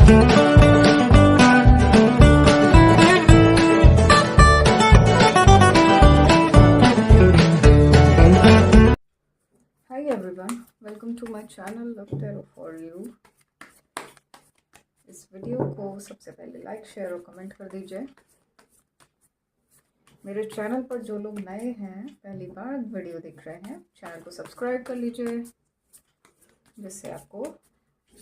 Hi everyone, welcome to my channel Love Tarot for You। इस video को सबसे पहले लाइक, शेयर और कमेंट कर दीजिए। मेरे चैनल पर जो लोग नए हैं, पहली बार वीडियो देख रहे हैं, चैनल को सब्सक्राइब कर लीजिए, जिससे आपको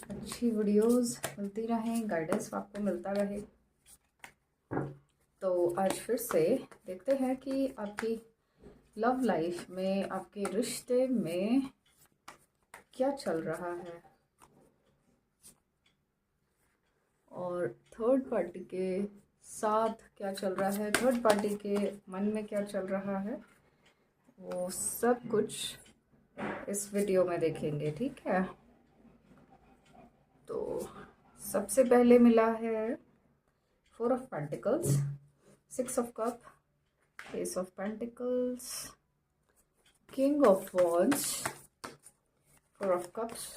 अच्छी वीडियोस मिलती रहें, गाइडेंस आपको मिलता रहे। तो आज फिर से देखते हैं कि आपकी लव लाइफ में, आपके रिश्ते में क्या चल रहा है और थर्ड पार्टी के साथ क्या चल रहा है, थर्ड पार्टी के मन में क्या चल रहा है, वो सब कुछ इस वीडियो में देखेंगे, ठीक है। तो सबसे पहले मिला है 4 of pentacles, 6 of cup, ace of pentacles, king of wands, 4 of cups,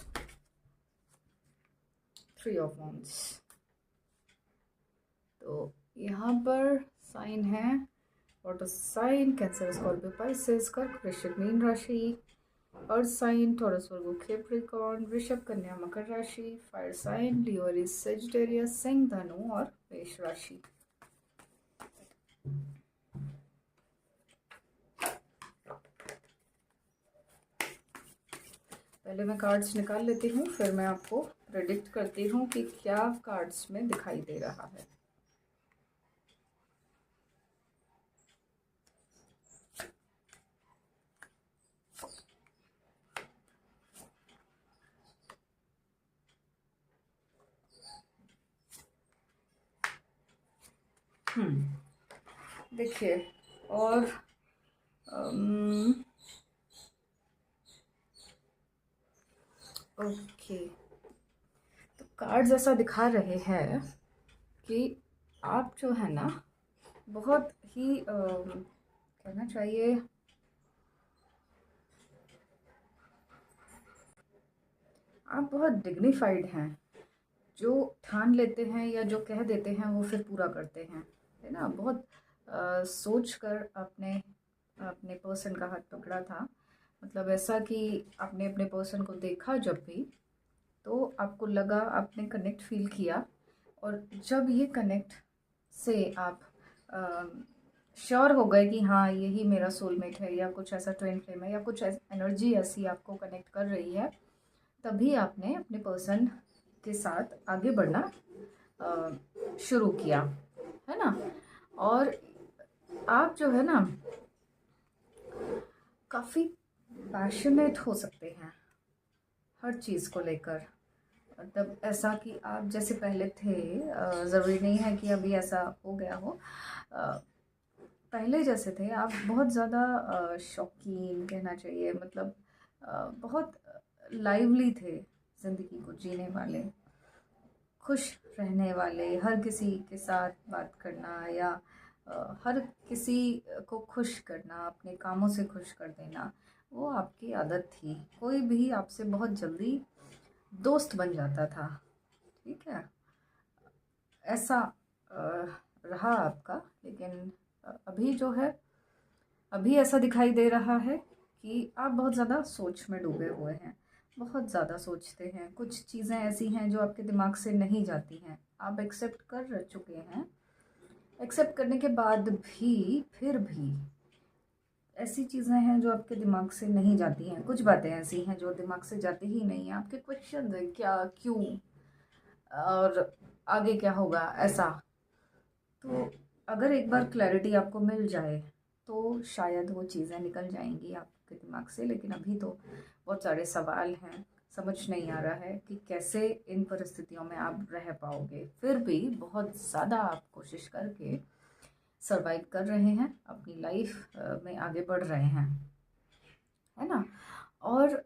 3 of wands. तो यहाँ पर साइन है water sign, Cancer, Scorpio, Pisces, कर्क, वृश्चिक, मीन राशि। Earth sign Taurus, Virgo, Capricorn, वृषभ, कन्या, मकर राशि। Fire sign Leo, Aries, Sagittarius, सिंह, धनु और मेष राशि। पहले मैं कार्ड्स निकाल लेती हूँ, फिर मैं आपको प्रेडिक्ट करती हूँ कि क्या कार्ड्स में दिखाई दे रहा है। देखिए, और ओके, तो कार्ड्स ऐसा दिखा रहे हैं कि आप जो है ना, बहुत ही कहना चाहिए, आप बहुत डिग्निफाइड हैं। जो ठान लेते हैं या जो कह देते हैं वो फिर पूरा करते हैं, है ना। बहुत सोच कर आपने अपने पर्सन का हाथ पकड़ा था। मतलब ऐसा कि आपने अपने पर्सन को देखा जब भी, तो आपको लगा, आपने कनेक्ट फील किया, और जब ये कनेक्ट से आप श्योर हो गए कि हाँ यही मेरा सोलमेट है, या कुछ ऐसा ट्विन फ्लेम है, या कुछ एनर्जी ऐसी आपको कनेक्ट कर रही है, तभी आपने अपने पर्सन के साथ आगे बढ़ना शुरू किया, है ना। और आप जो है ना, काफ़ी पैशनेट हो सकते हैं हर चीज़ को लेकर। मतलब ऐसा कि आप जैसे पहले थे, ज़रूरी नहीं है कि अभी ऐसा हो गया हो, पहले जैसे थे आप बहुत ज़्यादा शौकीन कहना चाहिए, मतलब बहुत लाइवली थे, ज़िंदगी को जीने वाले, खुश रहने वाले, हर किसी के साथ बात करना, या हर किसी को खुश करना, अपने कामों से खुश कर देना, वो आपकी आदत थी। कोई भी आपसे बहुत जल्दी दोस्त बन जाता था, ठीक है, ऐसा रहा आपका। लेकिन अभी जो है, अभी ऐसा दिखाई दे रहा है कि आप बहुत ज़्यादा सोच में डूबे हुए हैं, बहुत ज़्यादा सोचते हैं। कुछ चीज़ें ऐसी हैं जो आपके दिमाग से नहीं जाती हैं, आप एक्सेप्ट कर चुके हैं, एक्सेप्ट करने के बाद भी फिर भी ऐसी चीज़ें हैं जो आपके दिमाग से नहीं जाती हैं। कुछ बातें ऐसी हैं जो दिमाग से जाती ही नहीं हैं। आपके क्वेश्चन हैं, क्या, क्यों, और आगे क्या होगा, ऐसा। तो अगर एक बार क्लैरिटी आपको मिल जाए तो शायद वो चीज़ें निकल जाएंगी आपके दिमाग से। लेकिन अभी तो बहुत सारे सवाल हैं, समझ नहीं आ रहा है कि कैसे इन परिस्थितियों में आप रह पाओगे। फिर भी बहुत ज़्यादा आप कोशिश करके सरवाइव कर रहे हैं, अपनी लाइफ में आगे बढ़ रहे हैं, है ना। और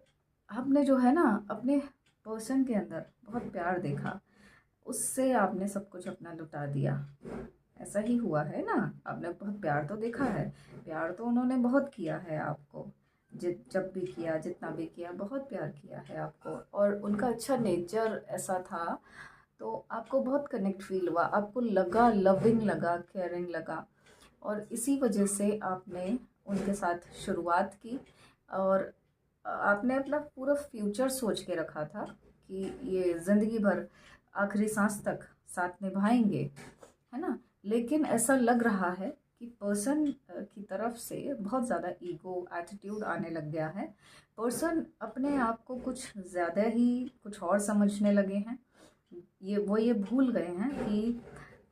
आपने जो है ना, अपने पर्सन के अंदर बहुत प्यार देखा, उससे आपने सब कुछ अपना लुटा दिया। ऐसा ही हुआ है ना, आपने बहुत प्यार तो देखा है, प्यार तो उन्होंने बहुत किया है आपको, जब भी किया, जितना भी किया, बहुत प्यार किया है आपको। और उनका अच्छा नेचर ऐसा था तो आपको बहुत कनेक्ट फील हुआ, आपको लगा, लविंग लगा, केयरिंग लगा, और इसी वजह से आपने उनके साथ शुरुआत की। और आपने अपना पूरा फ्यूचर सोच के रखा था कि ये ज़िंदगी भर आखिरी सांस तक साथ निभाएंगे, है ना। लेकिन ऐसा लग रहा है कि पर्सन की तरफ से बहुत ज़्यादा ईगो एटीट्यूड आने लग गया है। पर्सन अपने आप को कुछ ज़्यादा ही कुछ और समझने लगे हैं। ये भूल गए हैं कि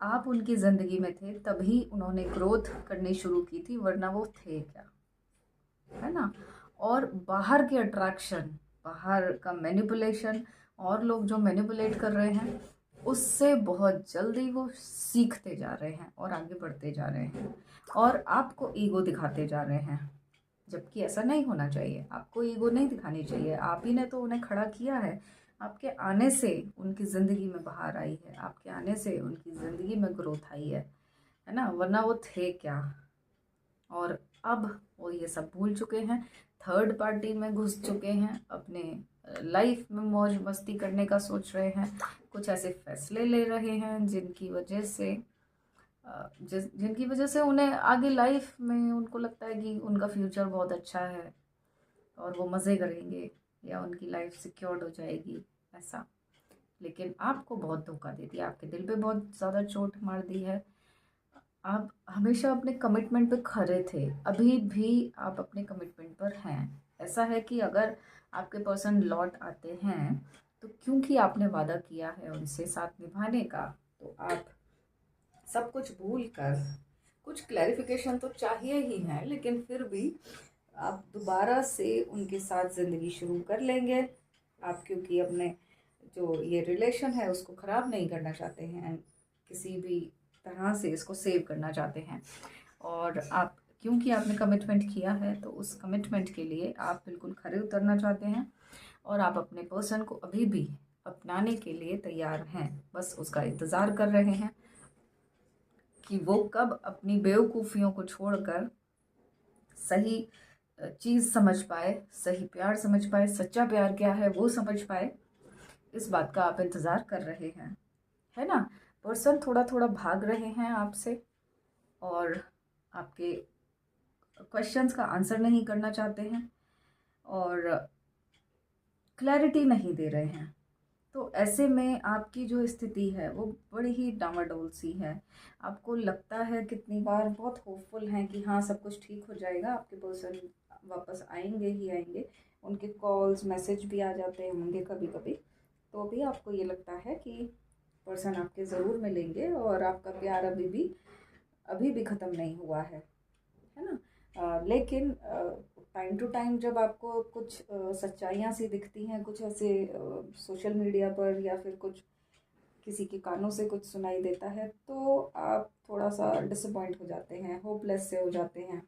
आप उनकी ज़िंदगी में थे तभी उन्होंने ग्रोथ करनी शुरू की थी, वरना वो थे क्या, है ना। और बाहर की अट्रैक्शन, बाहर का मैनिपुलेशन, और लोग जो मैनिपुलेट कर रहे हैं, उससे बहुत जल्दी वो सीखते जा रहे हैं और आगे बढ़ते जा रहे हैं और आपको ईगो दिखाते जा रहे हैं, जबकि ऐसा नहीं होना चाहिए। आपको ईगो नहीं दिखानी चाहिए, आप ही ने तो उन्हें खड़ा किया है। आपके आने से उनकी ज़िंदगी में बाहर आई है, आपके आने से उनकी ज़िंदगी में ग्रोथ आई है ना, वरना वो थे क्या। और अब वो ये सब भूल चुके हैं, थर्ड पार्टी में घुस चुके हैं, अपने लाइफ में मौज मस्ती करने का सोच रहे हैं, कुछ ऐसे फैसले ले रहे हैं जिनकी वजह से उन्हें आगे लाइफ में उनको लगता है कि उनका फ्यूचर बहुत अच्छा है और वो मज़े करेंगे या उनकी लाइफ सिक्योर्ड हो जाएगी, ऐसा। लेकिन आपको बहुत धोखा दे दिया, आपके दिल पे बहुत ज़्यादा चोट मार दी है। आप हमेशा अपने कमिटमेंट पे खरे थे, अभी भी आप अपने कमिटमेंट पर हैं। ऐसा है कि अगर आपके पर्सन लौट आते हैं तो क्योंकि आपने वादा किया है उनसे साथ निभाने का, तो आप सब कुछ भूल कर, कुछ क्लैरिफिकेशन तो चाहिए ही है, लेकिन फिर भी आप दोबारा से उनके साथ ज़िंदगी शुरू कर लेंगे। आप क्योंकि अपने जो ये रिलेशन है उसको ख़राब नहीं करना चाहते हैं, किसी भी तरह से इसको सेव करना चाहते हैं, और आप क्योंकि आपने कमिटमेंट किया है तो उस कमिटमेंट के लिए आप बिल्कुल खरे उतरना चाहते हैं, और आप अपने पर्सन को अभी भी अपनाने के लिए तैयार हैं, बस उसका इंतज़ार कर रहे हैं कि वो कब अपनी बेवकूफ़ियों को छोड़कर सही चीज़ समझ पाए, सही प्यार समझ पाए, सच्चा प्यार क्या है वो समझ पाए। इस बात का आप इंतज़ार कर रहे हैं, है ना। पर्सन थोड़ा थोड़ा भाग रहे हैं आपसे और आपके क्वेश्चंस का आंसर नहीं करना चाहते हैं और क्लैरिटी नहीं दे रहे हैं। तो ऐसे में आपकी जो स्थिति है वो बड़ी ही डामाडोल सी है। आपको लगता है कितनी बार, बहुत होपफुल हैं कि हाँ सब कुछ ठीक हो जाएगा, आपके पर्सन वापस आएंगे ही आएंगे, उनके कॉल्स मैसेज भी आ जाते हैं होंगे कभी कभी, तो भी आपको ये लगता है कि पर्सन आपके ज़रूर मिलेंगे और आपका प्यार अभी भी ख़त्म नहीं हुआ है ना। लेकिन टाइम टू टाइम जब आपको कुछ सच्चाइयाँ सी दिखती हैं, कुछ ऐसे सोशल मीडिया पर या फिर कुछ किसी के कानों से कुछ सुनाई देता है, तो आप थोड़ा सा डिसअपॉइंट हो जाते हैं, होपलेस से हो जाते हैं,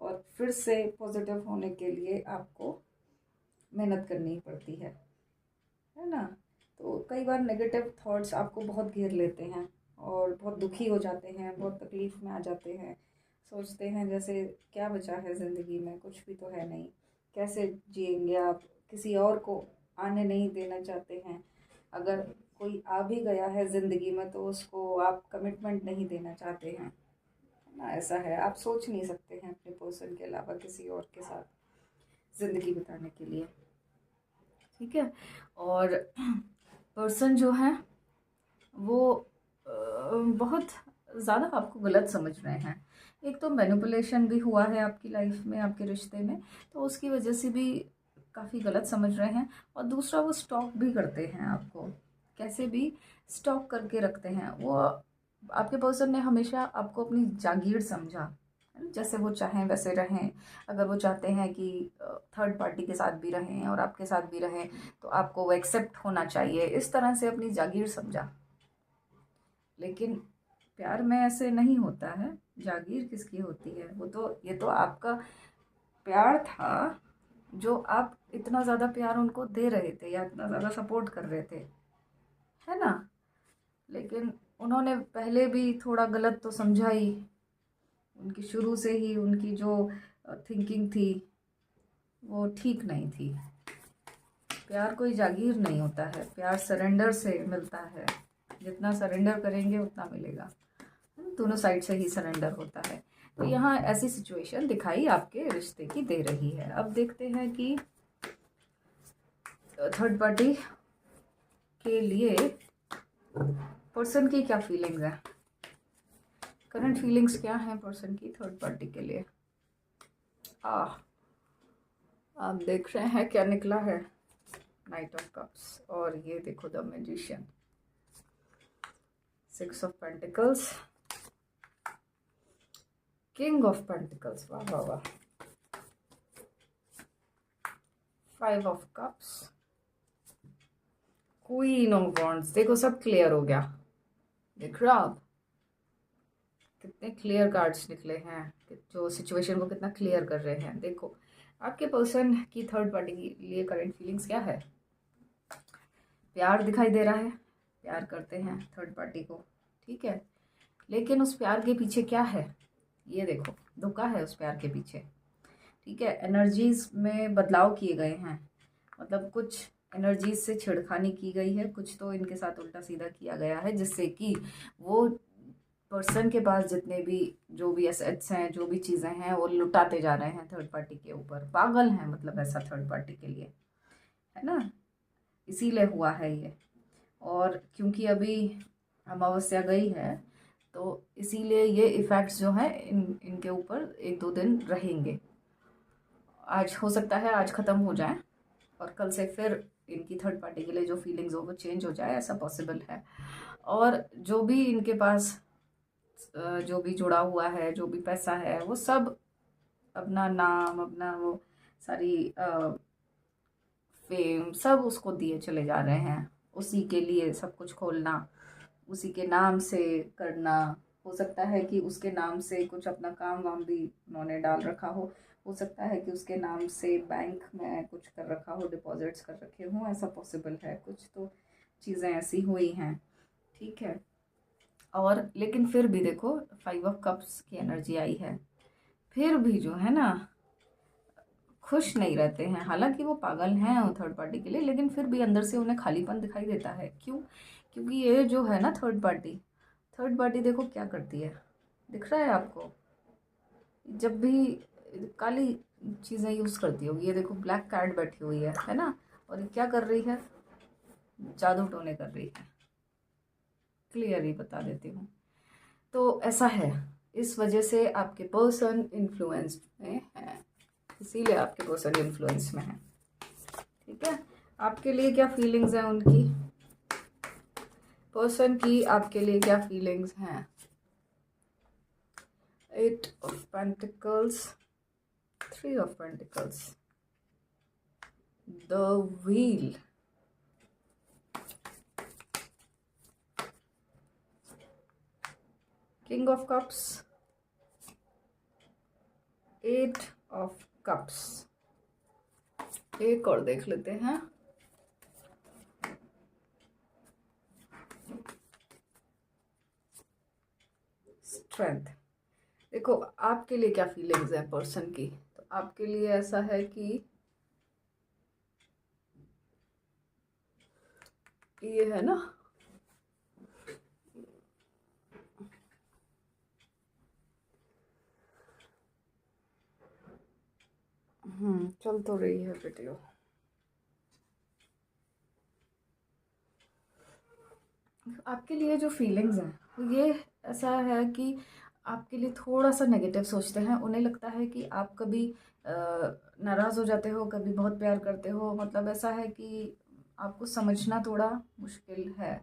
और फिर से पॉजिटिव होने के लिए आपको मेहनत करनी पड़ती है ना। तो कई बार नेगेटिव थॉट्स आपको बहुत घेर लेते हैं और बहुत दुखी हो जाते हैं, बहुत तकलीफ़ में आ जाते हैं, सोचते हैं जैसे क्या बचा है ज़िंदगी में, कुछ भी तो है नहीं, कैसे जिएंगे आप, किसी और को आने नहीं देना चाहते हैं। अगर कोई आ भी गया है ज़िंदगी में तो उसको आप कमिटमेंट नहीं देना चाहते हैं, है ना। ऐसा है, आप सोच नहीं सकते हैं अपने पर्सन के अलावा किसी और के साथ ज़िंदगी बिताने के लिए, ठीक है। और पर्सन जो है वो बहुत ज़्यादा आपको गलत समझ रहे हैं। एक तो मैनिपुलेशन भी हुआ है आपकी लाइफ में, आपके रिश्ते में, तो उसकी वजह से भी काफ़ी गलत समझ रहे हैं। और दूसरा, वो स्टॉक भी करते हैं आपको, कैसे भी स्टॉक करके रखते हैं। वो आपके पर्सन ने हमेशा आपको अपनी जागीर समझा, है ना? जैसे वो चाहें वैसे रहें। अगर वो चाहते हैं कि थर्ड पार्टी के साथ भी रहें और आपके साथ भी रहें तो आपको वो एक्सेप्ट होना चाहिए, इस तरह से अपनी जागीर समझा। लेकिन प्यार में ऐसे नहीं होता है, जागीर किसकी होती है। ये तो आपका प्यार था, जो आप इतना ज़्यादा प्यार उनको दे रहे थे या इतना ज़्यादा सपोर्ट कर रहे थे, है ना। लेकिन उन्होंने पहले भी थोड़ा गलत तो समझा ही, उनकी शुरू से ही उनकी जो थिंकिंग थी वो ठीक नहीं थी, प्यार कोई जागीर नहीं होता है, प्यार सरेंडर से मिलता है। जितना सरेंडर करेंगे उतना मिलेगा, दोनों साइड से ही सरेंडर होता है। तो यहाँ ऐसी सिचुएशन दिखाई आपके रिश्ते की दे रही है। अब देखते हैं कि थर्ड पार्टी के लिए पर्सन की क्या फीलिंग्स है, करंट फीलिंग्स क्या हैं पर्सन की थर्ड पार्टी के लिए। आप देख रहे हैं क्या निकला है, नाइट ऑफ कप्स, और ये देखो the magician, 6 of pentacles, king of pentacles, वाह वाह वाह, 5 of cups, queen of wands. देखो सब क्लियर हो गया, देख रहे हो आप कितने क्लियर कार्ड्स निकले हैं, जो सिचुएशन को कितना क्लियर कर रहे हैं। देखो आपके पर्सन की थर्ड पार्टी के लिए करंट फीलिंग्स क्या है, प्यार दिखाई दे रहा है, प्यार करते हैं थर्ड पार्टी को, ठीक है, लेकिन उस प्यार के पीछे क्या है, ये देखो धोखा है उस प्यार के पीछे, ठीक है। एनर्जीज में बदलाव किए गए हैं, मतलब कुछ एनर्जीज से छेड़खानी की गई है, कुछ तो इनके साथ उल्टा सीधा किया गया है, जिससे कि वो पर्सन के पास जितने भी जो भी एसेट्स हैं, जो भी चीज़ें हैं, वो लुटाते जा रहे हैं थर्ड पार्टी के ऊपर। पागल हैं मतलब ऐसा थर्ड पार्टी के लिए, है ना, इसीलिए हुआ है ये। और क्योंकि अभी अमावस्या गई है तो इसीलिए ये इफ़ेक्ट्स जो हैं इनके ऊपर 1-2 दिन रहेंगे। आज हो सकता है आज ख़त्म हो जाए और कल से फिर इनकी थर्ड पार्टी के लिए जो फीलिंग्स हो वो चेंज हो जाए, ऐसा पॉसिबल है। और जो भी इनके पास जो भी जुड़ा हुआ है, जो भी पैसा है, वो सब अपना नाम, अपना वो सारी फेम सब उसको दिए चले जा रहे हैं, उसी के लिए सब कुछ खोलना, उसी के नाम से करना। हो सकता है कि उसके नाम से कुछ अपना काम वाम भी उन्होंने डाल रखा हो सकता है कि उसके नाम से बैंक में कुछ कर रखा हो, डिपॉजिट्स कर रखे हों, ऐसा पॉसिबल है। कुछ तो चीज़ें ऐसी हुई हैं, ठीक है। और लेकिन फिर भी देखो 5 ऑफ कप्स की एनर्जी आई है, फिर भी जो है ना खुश नहीं रहते हैं। हालांकि वो पागल हैं थर्ड पार्टी के लिए, लेकिन फिर भी अंदर से उन्हें खालीपन दिखाई देता है। क्यों? क्योंकि ये जो है ना थर्ड पार्टी देखो क्या करती है, दिख रहा है आपको, जब भी काली चीज़ें यूज़ करती होगी। ये देखो ब्लैक कैट बैठी हुई है ना, और ये क्या कर रही है, जादू टोने कर रही है, क्लियर ही बता देती हूँ। तो ऐसा है, इस वजह से आपके पर्सन इन्फ्लुएंस्ड में है, इसीलिए आपके पर्सन इन्फ्लुएंस में है, ठीक है। आपके लिए क्या फीलिंग्स हैं उनकी, पर्सन की आपके लिए क्या फीलिंग्स हैं। 8 of pentacles, 3 of pentacles, the wheel, king of cups, 8 of cups. एक और देख लेते हैं, स्ट्रेंथ। देखो आपके लिए क्या फीलिंग्स है पर्सन की, तो आपके लिए ऐसा है कि ये है ना, चल तो रही है वीडियो। आपके लिए जो फीलिंग्स हैं वो ये ऐसा है कि आपके लिए थोड़ा सा नेगेटिव सोचते हैं। उन्हें लगता है कि आप कभी नाराज़ हो जाते हो, कभी बहुत प्यार करते हो, मतलब ऐसा है कि आपको समझना थोड़ा मुश्किल है।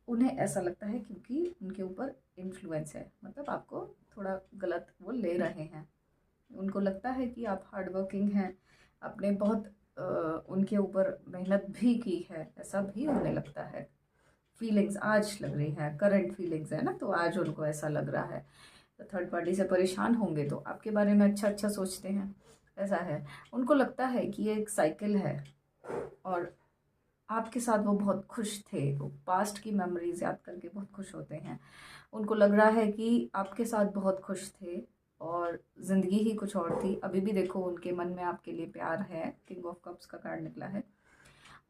उन्हें ऐसा लगता है क्योंकि उनके ऊपर इन्फ्लुएंस है, मतलब आपको थोड़ा गलत वो ले रहे हैं। उनको लगता है कि आप हार्ड वर्किंग हैं, आपने बहुत उनके ऊपर मेहनत भी की है, ऐसा भी उन्हें लगता है। फीलिंग्स आज लग रही है, करंट फीलिंग्स है ना, तो आज उनको ऐसा लग रहा है। तो थर्ड पार्टी से परेशान होंगे तो आपके बारे में अच्छा अच्छा सोचते हैं, ऐसा है। उनको लगता है कि ये एक साइकिल है और आपके साथ वो बहुत खुश थे, वो पास्ट की मेमोरीज याद करके बहुत खुश होते हैं। उनको लग रहा है कि आपके साथ बहुत खुश थे और ज़िंदगी ही कुछ और थी। अभी भी देखो उनके मन में आपके लिए प्यार है, किंग ऑफ कप्स का कार्ड निकला है।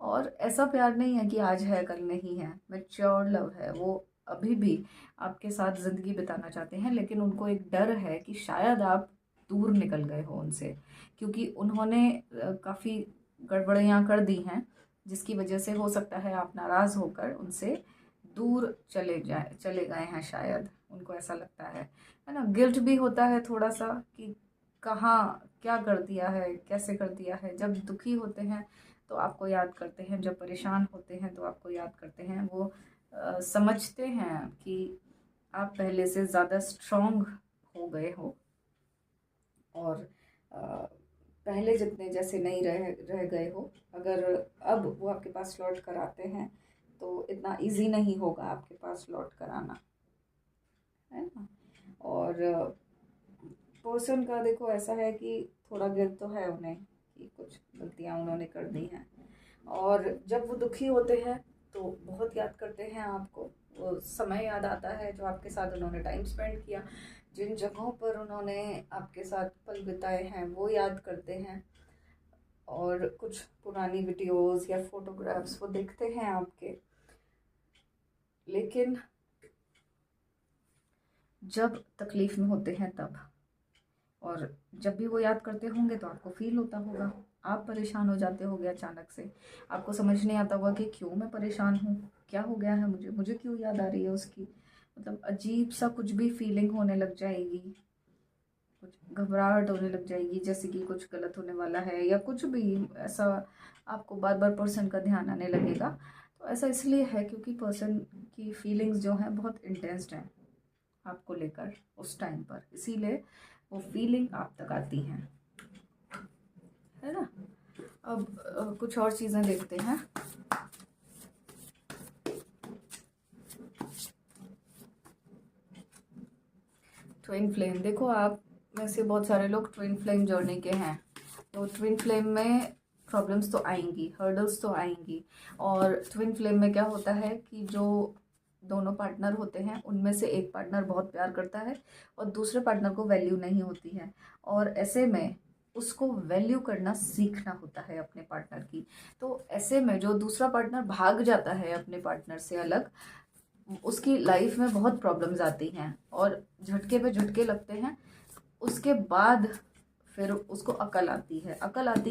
और ऐसा प्यार नहीं है कि आज है कल नहीं है, मैच्योर लव है। वो अभी भी आपके साथ ज़िंदगी बिताना चाहते हैं, लेकिन उनको एक डर है कि शायद आप दूर निकल गए हो उनसे, क्योंकि उन्होंने काफ़ी गड़बड़ियाँ कर दी हैं, जिसकी वजह से हो सकता है आप नाराज़ होकर उनसे दूर चले गए हैं शायद। उनको ऐसा लगता है ना। गिल्ट भी होता है थोड़ा सा कि कहाँ क्या कर दिया है, कैसे कर दिया है। जब दुखी होते हैं तो आपको याद करते हैं, जब परेशान होते हैं तो आपको याद करते हैं। वो समझते हैं कि आप पहले से ज़्यादा स्ट्रॉन्ग हो गए हो और पहले जितने जैसे नहीं रह गए हो। अगर अब वो आपके पास लौट कर आते हैं तो इतना इजी नहीं होगा आपके पास लौट कर आना, है ना। और पर्सन का देखो ऐसा है कि थोड़ा गिल्ट तो है उन्हें कि कुछ गलतियाँ उन्होंने कर दी हैं, और जब वो दुखी होते हैं तो बहुत याद करते हैं आपको। वो समय याद आता है जो आपके साथ उन्होंने टाइम स्पेंड किया, जिन जगहों पर उन्होंने आपके साथ पल बिताए हैं वो याद करते हैं। और कुछ पुरानी वीडियोस या फोटोग्राफ्स वो देखते हैं आपके। लेकिन जब तकलीफ में होते हैं तब, और जब भी वो याद करते होंगे तो आपको फील होता होगा, आप परेशान हो जाते होगे अचानक से। आपको समझ नहीं आता होगा कि क्यों मैं परेशान हूँ, क्या हो गया है मुझे क्यों याद आ रही है उसकी। मतलब अजीब सा कुछ भी फीलिंग होने लग जाएगी, कुछ घबराहट होने लग जाएगी, जैसे कि कुछ गलत होने वाला है या कुछ भी ऐसा। आपको बार बार पर्सन का ध्यान आने लगेगा। तो ऐसा इसलिए है क्योंकि पर्सन की फीलिंग्स जो हैं बहुत इंटेंस्ड हैं आपको लेकर उस टाइम पर, इसीलिए वो फीलिंग आप तक आती हैं, है ना। अब कुछ और चीज़ें देखते हैं। ट्विन फ्लेम, देखो आप में से बहुत सारे लोग ट्विन फ्लेम जर्नी के हैं। तो ट्विन फ्लेम में प्रॉब्लम्स तो आएंगी, हर्डल्स तो आएंगी। और ट्विन फ्लेम में क्या होता है कि जो दोनों पार्टनर होते हैं उनमें से एक पार्टनर बहुत प्यार करता है और दूसरे पार्टनर को वैल्यू नहीं होती है, और ऐसे में उसको वैल्यू करना सीखना होता है अपने पार्टनर की। तो ऐसे में जो दूसरा पार्टनर भाग जाता है अपने पार्टनर से अलग, उसकी लाइफ में बहुत प्रॉब्लम्स आती हैं और झटके पे झटके लगते हैं। उसके बाद फिर उसको अकल आती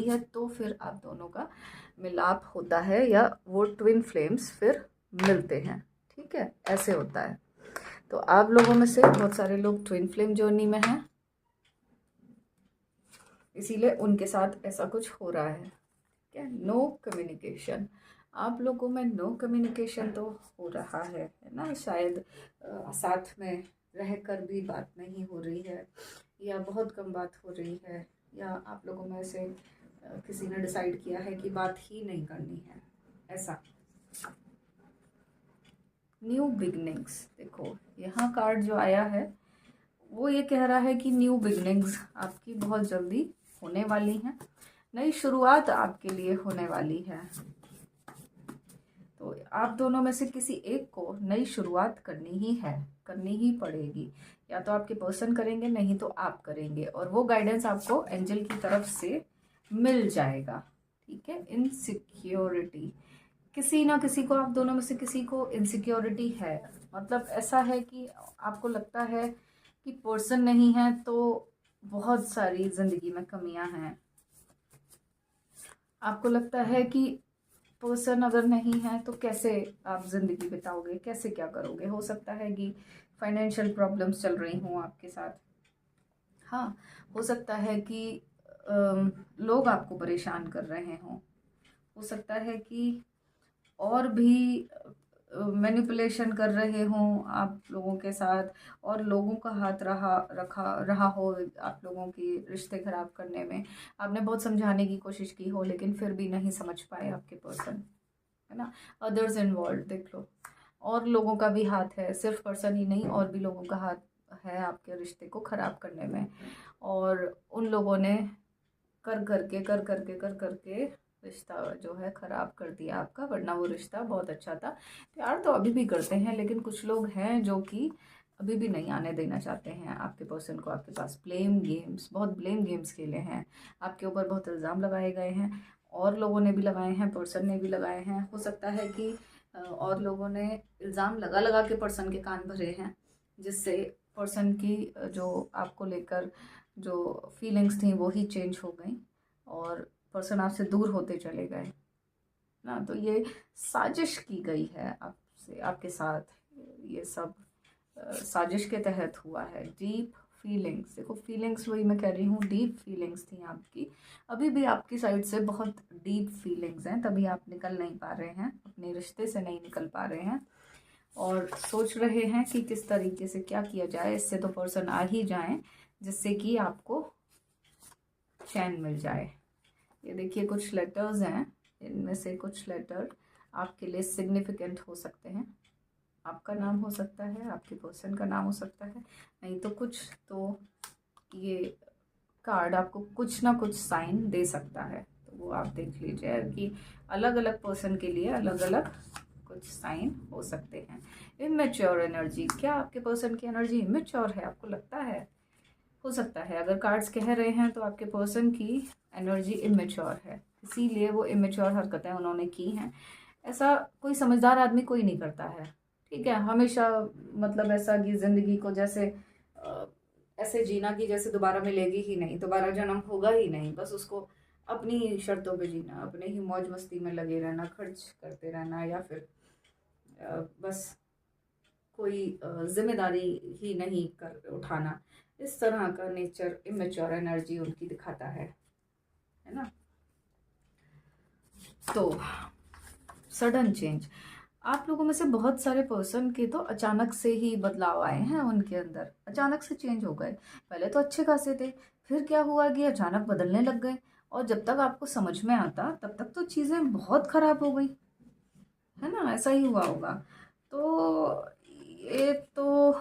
है, तो फिर आप दोनों का मिलाप होता है या वो ट्विन फ्लेम्स फिर मिलते हैं, ठीक है। ऐसे होता है। तो आप लोगों में से बहुत सारे लोग ट्विन फ्लेम जर्नी में हैं, इसीलिए उनके साथ ऐसा कुछ हो रहा है। क्या नो कम्युनिकेशन, आप लोगों में नो कम्युनिकेशन तो हो रहा है ना। शायद साथ में रहकर भी बात नहीं हो रही है, या बहुत कम बात हो रही है, या आप लोगों में से किसी ने डिसाइड किया है कि बात ही नहीं करनी है, ऐसा। न्यू बिगनिंग्स, देखो यहाँ कार्ड जो आया है वो ये कह रहा है कि न्यू बिगनिंग्स आपकी बहुत जल्दी होने वाली हैं, नई शुरुआत आपके लिए होने वाली है। तो आप दोनों में से किसी एक को नई शुरुआत करनी ही पड़ेगी। या तो आपके पर्सन करेंगे, नहीं तो आप करेंगे, और वो गाइडेंस आपको एंजल की तरफ से मिल जाएगा, ठीक है। इनसिक्योरिटी, किसी ना किसी को, आप दोनों में से किसी को इनसिक्योरिटी है। मतलब ऐसा है कि आपको लगता है कि पर्सन नहीं है तो बहुत सारी ज़िंदगी में कमियां हैं। आपको लगता है कि पर्सन अगर नहीं है तो कैसे आप ज़िंदगी बिताओगे, कैसे क्या करोगे। हो सकता है कि फाइनेंशियल प्रॉब्लम्स चल रही हों आपके साथ। हाँ, हो सकता है कि लोग आपको परेशान कर रहे हों। हो सकता है कि और भी मैनिपुलेशन कर रहे हों आप लोगों के साथ, और लोगों का हाथ रहा हो आप लोगों की रिश्ते खराब करने में। आपने बहुत समझाने की कोशिश की हो लेकिन फिर भी नहीं समझ पाए आपके पर्सन, है ना। अदर्स इन्वॉल्व देख लो, और लोगों का भी हाथ है, सिर्फ पर्सन ही नहीं, और भी लोगों का हाथ है आपके रिश्ते को ख़राब करने में। और उन लोगों ने कर करके रिश्ता जो है ख़राब कर दिया आपका, वरना वो रिश्ता बहुत अच्छा था। प्यार तो अभी भी करते हैं, लेकिन कुछ लोग हैं जो कि अभी भी नहीं आने देना चाहते हैं आपके पर्सन को आपके पास। बहुत ब्लेम गेम्स खेले हैं, आपके ऊपर बहुत इल्ज़ाम लगाए गए हैं, और लोगों ने भी लगाए हैं, पर्सन ने भी लगाए हैं। हो सकता है कि और लोगों ने इल्ज़ाम लगा लगा के पर्सन के कान भरे हैं, जिससे पर्सन की जो आपको लेकर जो फीलिंग्स थी वो ही चेंज हो गई और पर्सन आपसे दूर होते चले गए ना। तो ये साजिश की गई है आपसे, आपके साथ। ये सब साजिश के तहत हुआ है। डीप फीलिंग्स, देखो फीलिंग्स वही मैं कह रही हूँ, डीप फीलिंग्स थी आपकी। अभी भी आपकी साइड से बहुत डीप फीलिंग्स हैं, तभी आप निकल नहीं पा रहे हैं, अपने रिश्ते से नहीं निकल पा रहे हैं और सोच रहे हैं कि किस तरीके से क्या किया जाए, इससे तो पर्सन आ ही जाए जिससे कि आपको चैन मिल जाए। ये देखिए कुछ लेटर्स हैं, इनमें से कुछ लेटर आपके लिए सिग्निफिकेंट हो सकते हैं। आपका नाम हो सकता है, आपके पर्सन का नाम हो सकता है, नहीं तो कुछ तो ये कार्ड आपको कुछ ना कुछ साइन दे सकता है। तो वो आप देख लीजिए कि अलग अलग पर्सन के लिए अलग अलग कुछ साइन हो सकते हैं। इमेच्योर एनर्जी, क्या आपके पर्सन की एनर्जी इमेच्योर है, आपको लगता है? हो सकता है, अगर कार्ड्स कह रहे हैं तो आपके पर्सन की एनर्जी इमेच्योर है, इसीलिए वो इमेच्योर हरकतें उन्होंने की हैं। ऐसा कोई समझदार आदमी कोई नहीं करता है, ठीक है। हमेशा मतलब ऐसा कि ज़िंदगी को जैसे ऐसे जीना कि जैसे दोबारा मिलेगी ही नहीं, दोबारा जन्म होगा ही नहीं, बस उसको अपनी शर्तों पे जीना, अपने ही मौज मस्ती में लगे रहना, खर्च करते रहना, या फिर बस कोई जिम्मेदारी ही नहीं कर उठाना। इस तरह का नेचर इमेच्योर एनर्जी उनकी दिखाता है ना। तो सडन चेंज, आप लोगों में से बहुत सारे पर्सन के तो अचानक से ही बदलाव आए हैं, उनके अंदर अचानक से चेंज हो गए। पहले तो अच्छे खासे थे, फिर क्या हुआ कि अचानक बदलने लग गए, और जब तक आपको समझ में आता तब तक तो चीज़ें बहुत खराब हो गई, है ना। ऐसा ही हुआ होगा। तो ये तो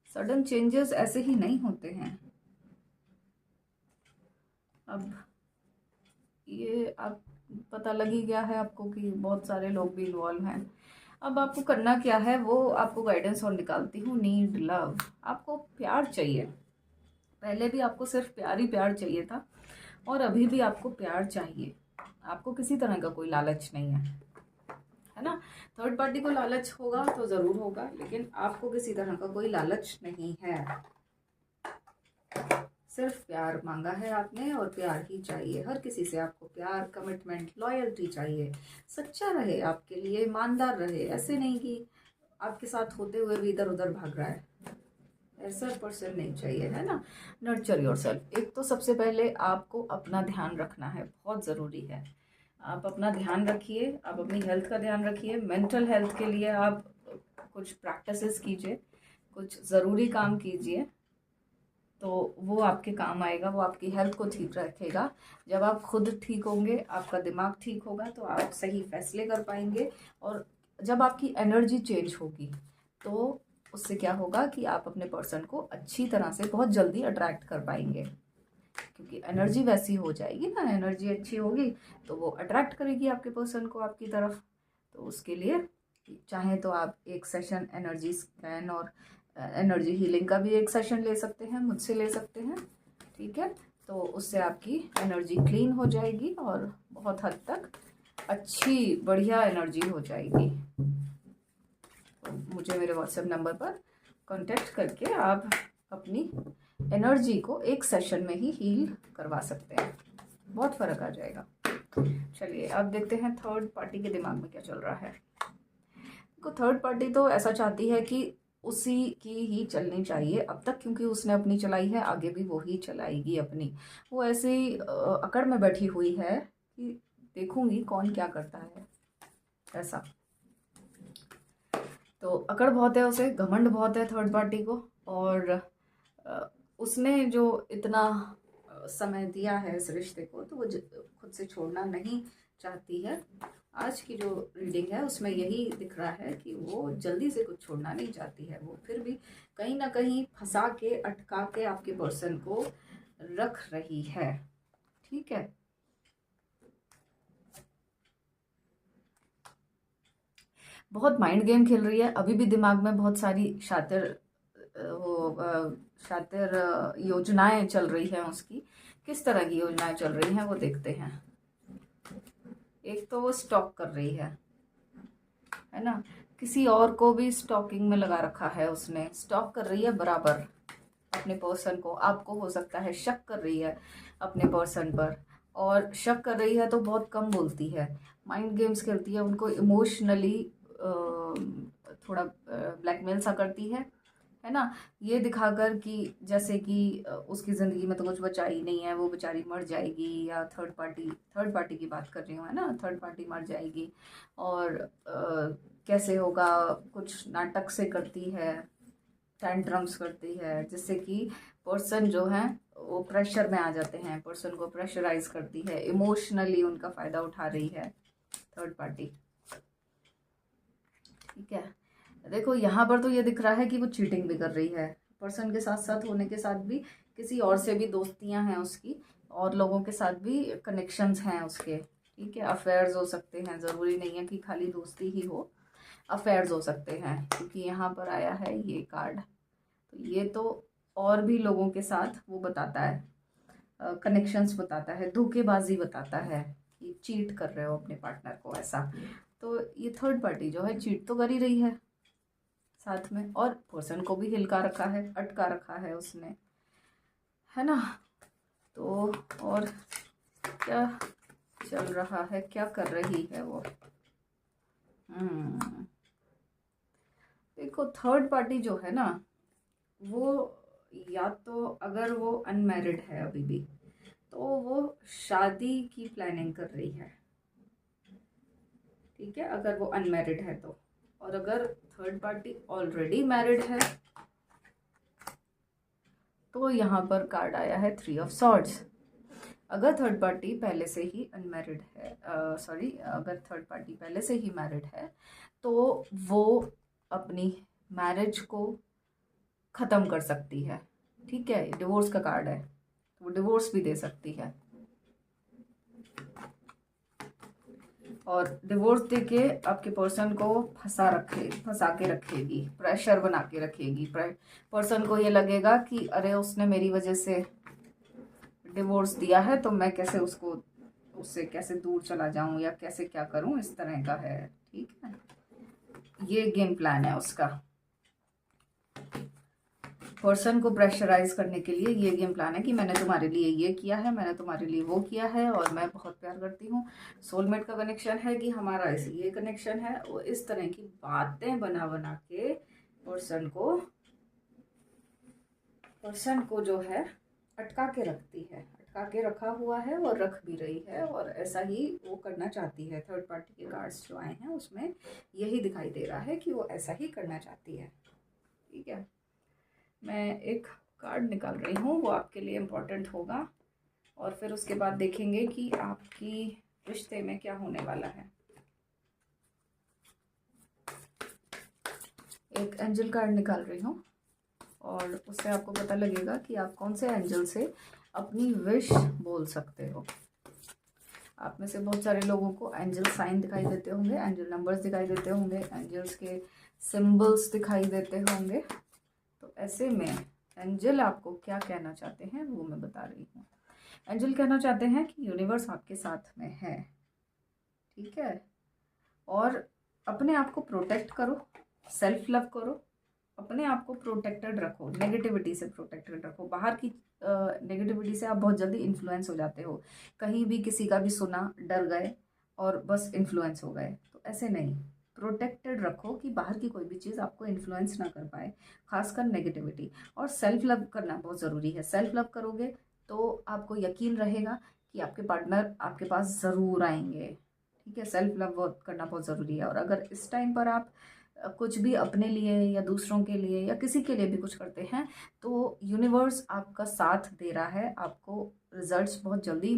सडन चेंजेस ऐसे ही नहीं होते हैं। अब ये आप पता लग ही गया है आपको कि बहुत सारे लोग भी इन्वॉल्व हैं। अब आपको करना क्या है, वो आपको गाइडेंस और निकालती हूँ। नीड लव, आपको प्यार चाहिए। पहले भी आपको सिर्फ प्यार ही प्यार चाहिए था, और अभी भी आपको प्यार चाहिए। आपको किसी तरह का कोई लालच नहीं है ना। थर्ड पार्टी को लालच होगा तो ज़रूर होगा, लेकिन आपको किसी तरह का कोई लालच नहीं है। सिर्फ प्यार मांगा है आपने, और प्यार ही चाहिए। हर किसी से आपको प्यार, कमिटमेंट, लॉयल्टी चाहिए। सच्चा रहे, आपके लिए ईमानदार रहे, ऐसे नहीं कि आपके साथ होते हुए भी इधर उधर भाग रहा है। ऐसा पर्सन नहीं चाहिए, है ना। नर्चर योरसेल्फ, एक तो सबसे पहले आपको अपना ध्यान रखना है, बहुत ज़रूरी है। आप अपना ध्यान रखिए, आप अपनी हेल्थ का ध्यान रखिए। मेंटल हेल्थ के लिए आप कुछ प्रैक्टिसेस कीजिए, कुछ ज़रूरी काम कीजिए, तो वो आपके काम आएगा, वो आपकी हेल्थ को ठीक रखेगा। जब आप खुद ठीक होंगे, आपका दिमाग ठीक होगा, तो आप सही फैसले कर पाएंगे। और जब आपकी एनर्जी चेंज होगी तो उससे क्या होगा कि आप अपने पर्सन को अच्छी तरह से बहुत जल्दी अट्रैक्ट कर पाएंगे, क्योंकि एनर्जी वैसी हो जाएगी ना। एनर्जी अच्छी होगी तो वो अट्रैक्ट करेगी आपके पर्सन को आपकी तरफ। तो उसके लिए चाहे तो आप एक सेशन एनर्जी स्कैन और एनर्जी हीलिंग का भी एक सेशन ले सकते हैं, मुझसे ले सकते हैं, ठीक है। तो उससे आपकी एनर्जी क्लीन हो जाएगी और बहुत हद तक अच्छी बढ़िया एनर्जी हो जाएगी। तो मुझे मेरे व्हाट्सएप नंबर पर कांटेक्ट करके आप अपनी एनर्जी को एक सेशन में ही हील करवा सकते हैं, बहुत फ़र्क आ जाएगा। चलिए अब देखते हैं थर्ड पार्टी के दिमाग में क्या चल रहा है। तो थर्ड पार्टी तो ऐसा चाहती है कि उसी की ही चलनी चाहिए अब तक, क्योंकि उसने अपनी चलाई है, आगे भी वो ही चलाएगी अपनी। वो ऐसे ही अकड़ में बैठी हुई है कि देखूंगी कौन क्या करता है, ऐसा। तो अकड़ बहुत है उसे, घमंड बहुत है थर्ड पार्टी को, और उसने जो इतना समय दिया है इस रिश्ते को, तो वो खुद से छोड़ना नहीं चाहती है। आज की जो रीडिंग है उसमें यही दिख रहा है कि वो जल्दी से कुछ छोड़ना नहीं चाहती है। वो फिर भी कहीं ना कहीं फंसा के, अटका के आपके पर्सन को रख रही है, ठीक है। बहुत माइंड गेम खेल रही है, अभी भी दिमाग में बहुत सारी शातिर योजनाएं चल रही हैं उसकी, किस तरह की योजनाएं चल रही हैं वो देखते हैं। एक तो वो स्टॉक कर रही है ना, किसी और को भी स्टॉकिंग में लगा रखा है उसने, स्टॉक कर रही है बराबर अपने पर्सन को। आपको हो सकता है शक कर रही है अपने पर्सन पर, और शक कर रही है तो बहुत कम बोलती है, माइंड गेम्स खेलती है, उनको इमोशनली थोड़ा ब्लैकमेल सा करती है ना, ये दिखाकर कि जैसे कि उसकी ज़िंदगी में तो कुछ बचा ही नहीं है, वो बेचारी मर जाएगी, या थर्ड पार्टी की बात कर रही हूँ, है ना, थर्ड पार्टी मर जाएगी, और कैसे होगा, कुछ नाटक से करती है, टेंट्रम्स करती है, जिससे कि पर्सन जो है वो प्रेशर में आ जाते हैं, पर्सन को प्रेशराइज करती है, इमोशनली उनका फ़ायदा उठा रही है थर्ड पार्टी। ठीक है, देखो यहाँ पर तो ये दिख रहा है कि वो चीटिंग भी कर रही है, पर्सन के साथ साथ होने के साथ भी किसी और से भी दोस्तियां हैं उसकी, और लोगों के साथ भी कनेक्शंस हैं उसके। ठीक है, अफेयर्स हो सकते हैं, ज़रूरी नहीं है कि खाली दोस्ती ही हो, अफेयर्स हो सकते हैं, क्योंकि यहाँ पर आया है ये कार्ड, तो ये तो और भी लोगों के साथ वो बताता है, कनेक्शंस बताता है, धोखेबाजी बताता है कि चीट कर रहे हो अपने पार्टनर को, ऐसा। तो ये थर्ड पार्टी जो है चीट तो कर ही रही है साथ में, और पर्सन को भी हिलका रखा है, अटका रखा है उसने, है ना। तो और क्या चल रहा है, क्या कर रही है वो? देखो थर्ड पार्टी जो है ना, वो या तो अगर वो अनमैरिड है अभी भी, तो वो शादी की प्लानिंग कर रही है। ठीक है, अगर वो अनमैरिड है तो, और अगर थर्ड पार्टी ऑलरेडी मैरिड है तो यहाँ पर कार्ड आया है 3 ऑफ सॉर्ड्स। अगर थर्ड पार्टी पहले से ही अनमैरिड है, अगर थर्ड पार्टी पहले से ही मैरिड है तो वो अपनी मैरिज को ख़त्म कर सकती है। ठीक है, डिवोर्स का कार्ड है, वो डिवोर्स भी दे सकती है, और डिवोर्स देके आपके पर्सन को फंसा के रखेगी, प्रेशर बना के रखेगी। पर्सन को ये लगेगा कि अरे उसने मेरी वजह से डिवोर्स दिया है, तो मैं कैसे उससे कैसे दूर चला जाऊं, या कैसे क्या करूं, इस तरह का है। ठीक है, ये गेम प्लान है उसका, पर्सन को प्रेशराइज करने के लिए ये गेम प्लान है कि मैंने तुम्हारे लिए ये किया है, मैंने तुम्हारे लिए वो किया है, और मैं बहुत प्यार करती हूँ, सोलमेट का कनेक्शन है कि हमारा ये कनेक्शन है। वो इस तरह की बातें बना बना के पर्सन को जो है अटका के रखती है, अटका के रखा हुआ है और रख भी रही है, और ऐसा ही वो करना चाहती है। थर्ड पार्टी के कार्ड्स जो आए हैं उसमें यही दिखाई दे रहा है कि वो ऐसा ही करना चाहती है। ठीक है, मैं एक कार्ड निकाल रही हूँ, वो आपके लिए इम्पोर्टेंट होगा, और फिर उसके बाद देखेंगे कि आपकी रिश्ते में क्या होने वाला है। एक एंजल कार्ड निकाल रही हूँ, और उससे आपको पता लगेगा कि आप कौन से एंजल से अपनी विश बोल सकते हो। आप में से बहुत सारे लोगों को एंजल साइन दिखाई देते होंगे, एंजल नंबर्स दिखाई देते होंगे, एंजल्स के सिंबल्स दिखाई देते होंगे। तो ऐसे में एंजल आपको क्या कहना चाहते हैं वो मैं बता रही हूँ। एंजल कहना चाहते हैं कि यूनिवर्स आपके साथ में है। ठीक है, और अपने आप को प्रोटेक्ट करो, सेल्फ लव करो, अपने आप को प्रोटेक्टेड रखो, नेगेटिविटी से प्रोटेक्टेड रखो। बाहर की नेगेटिविटी से आप बहुत जल्दी इन्फ्लुएंस हो जाते हो, कहीं भी किसी का भी सुना, डर गए और बस इन्फ्लुएंस हो गए। तो ऐसे नहीं, प्रोटेक्टेड रखो कि बाहर की कोई भी चीज़ आपको इन्फ्लुएंस ना कर पाए, खासकर नेगेटिविटी। और सेल्फ लव करना बहुत ज़रूरी है। सेल्फ लव करोगे तो आपको यकीन रहेगा कि आपके पार्टनर आपके पास ज़रूर आएंगे। ठीक है, सेल्फ लव करना बहुत ज़रूरी है। और अगर इस टाइम पर आप कुछ भी अपने लिए या दूसरों के लिए या किसी के लिए भी कुछ करते हैं तो यूनिवर्स आपका साथ दे रहा है, आपको रिजल्ट्स बहुत जल्दी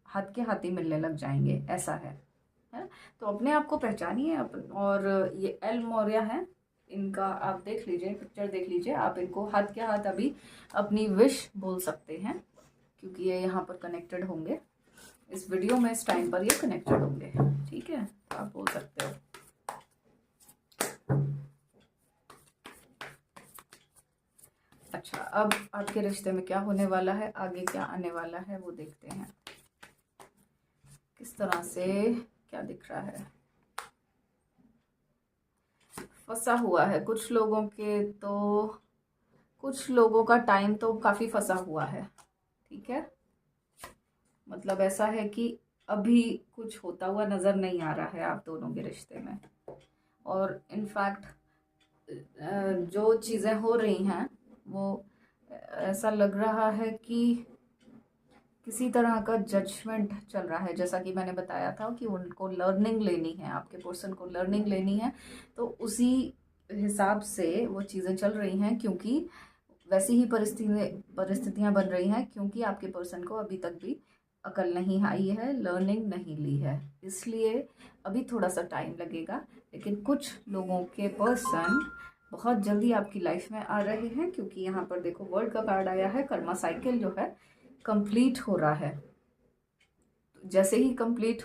हाथ के हाथ ही मिलने लग जाएंगे, ऐसा है ना। तो अपने आप को पहचानिए। और ये एल मौर्या है, इनका आप देख लीजिए, पिक्चर देख लीजिए, आप इनको हाथ के हाथ अभी अपनी विश बोल सकते हैं, क्योंकि ये यहाँ पर कनेक्टेड होंगे इस वीडियो में, इस टाइम पर ये कनेक्टेड होंगे। ठीक है, आप बोल सकते हो। अच्छा, अब आपके रिश्ते में क्या होने वाला है, आगे क्या आने वाला है वो देखते हैं। किस तरह से क्या दिख रहा है। फंसा हुआ है कुछ लोगों के, तो कुछ लोगों का टाइम तो काफ़ी फंसा हुआ है। ठीक है, मतलब ऐसा है कि अभी कुछ होता हुआ नज़र नहीं आ रहा है आप दोनों के रिश्ते में। और इनफैक्ट जो चीज़ें हो रही हैं वो ऐसा लग रहा है कि किसी तरह का जजमेंट चल रहा है। जैसा कि मैंने बताया था कि उनको लर्निंग लेनी है, आपके पर्सन को लर्निंग लेनी है, तो उसी हिसाब से वो चीज़ें चल रही हैं, क्योंकि वैसी ही परिस्थितियां बन रही हैं, क्योंकि आपके पर्सन को अभी तक भी अकल नहीं आई है, लर्निंग नहीं ली है, इसलिए अभी थोड़ा सा टाइम लगेगा। लेकिन कुछ लोगों के पर्सन बहुत जल्दी आपकी लाइफ में आ रहे हैं, क्योंकि यहाँ पर देखो वर्ल्ड का कार्ड आया है। कर्मा साइकिल जो है कंप्लीट हो रहा है। जैसे ही कंप्लीट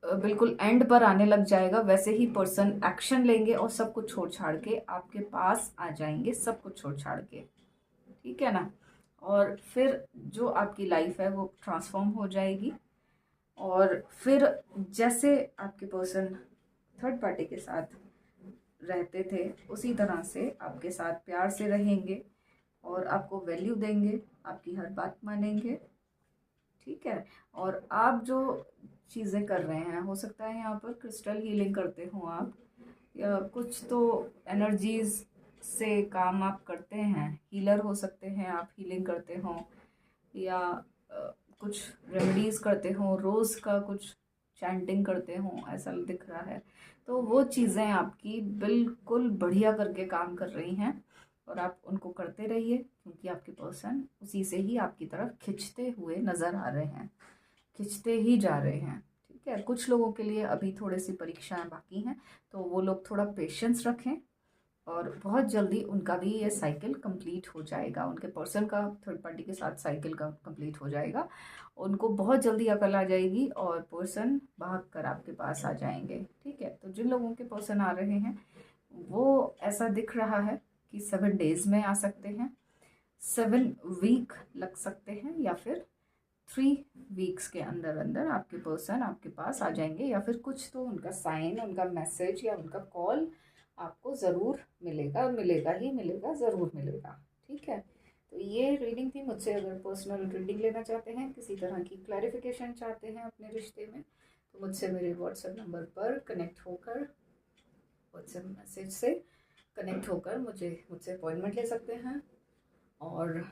बिल्कुल एंड पर आने लग जाएगा, वैसे ही पर्सन एक्शन लेंगे और सब कुछ छोड़ छाड़ के आपके पास आ जाएंगे, सब कुछ छोड़ छाड़ के। ठीक है ना। और फिर जो आपकी लाइफ है वो ट्रांसफॉर्म हो जाएगी। और फिर जैसे आपके पर्सन थर्ड पार्टी के साथ रहते थे, उसी तरह से आपके साथ प्यार से रहेंगे और आपको वैल्यू देंगे, आपकी हर बात मानेंगे। ठीक है। और आप जो चीज़ें कर रहे हैं, हो सकता है यहाँ पर क्रिस्टल हीलिंग करते हो आप, या कुछ तो एनर्जीज से काम आप करते हैं, हीलर हो सकते हैं आप, हीलिंग करते हो, या कुछ रेमेडीज करते हो, रोज़ का कुछ चैंटिंग करते हो, ऐसा दिख रहा है। तो वो चीज़ें आपकी बिल्कुल बढ़िया करके काम कर रही हैं और आप उनको करते रहिए, क्योंकि आपके पर्सन उसी से ही आपकी तरफ खिंचते हुए नज़र आ रहे हैं, खिंचते ही जा रहे हैं। ठीक है। कुछ लोगों के लिए अभी थोड़ी सी परीक्षाएं बाकी हैं, तो वो लोग थोड़ा पेशेंस रखें और बहुत जल्दी उनका भी ये साइकिल कंप्लीट हो जाएगा। उनके पर्सन का थर्ड पार्टी के साथ साइकिल का कंप्लीट हो जाएगा, उनको बहुत जल्दी अकल आ जाएगी और पर्सन भाग कर आपके पास आ जाएंगे। ठीक है। तो जिन लोगों के पर्सन आ रहे हैं वो ऐसा दिख रहा है कि 7 डेज में आ सकते हैं, 7 वीक लग सकते हैं, या फिर 3 वीक्स के अंदर अंदर आपके पर्सन आपके पास आ जाएंगे, या फिर कुछ तो उनका साइन, उनका मैसेज या उनका कॉल आपको ज़रूर मिलेगा, मिलेगा ही मिलेगा, ज़रूर मिलेगा। ठीक है। तो ये रीडिंग थी। मुझसे अगर पर्सनल रीडिंग लेना चाहते हैं, किसी तरह की क्लैरिफिकेशन चाहते हैं अपने रिश्ते में, तो मुझसे मेरे व्हाट्सएप नंबर पर कनेक्ट होकर, व्हाट्सएप मैसेज से कनेक्ट होकर मुझसे अपॉइंटमेंट ले सकते हैं। और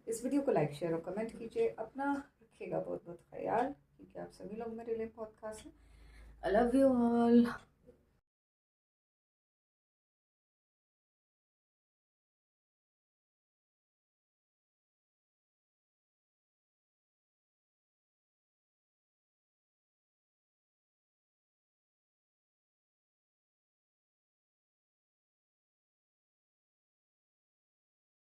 इस वीडियो को लाइक, शेयर और कमेंट कीजिए। अपना रखिएगा बहुत बहुत ख्याल, क्योंकि आप सभी लोग मेरे लिए बहुत खास हैं। I love you all.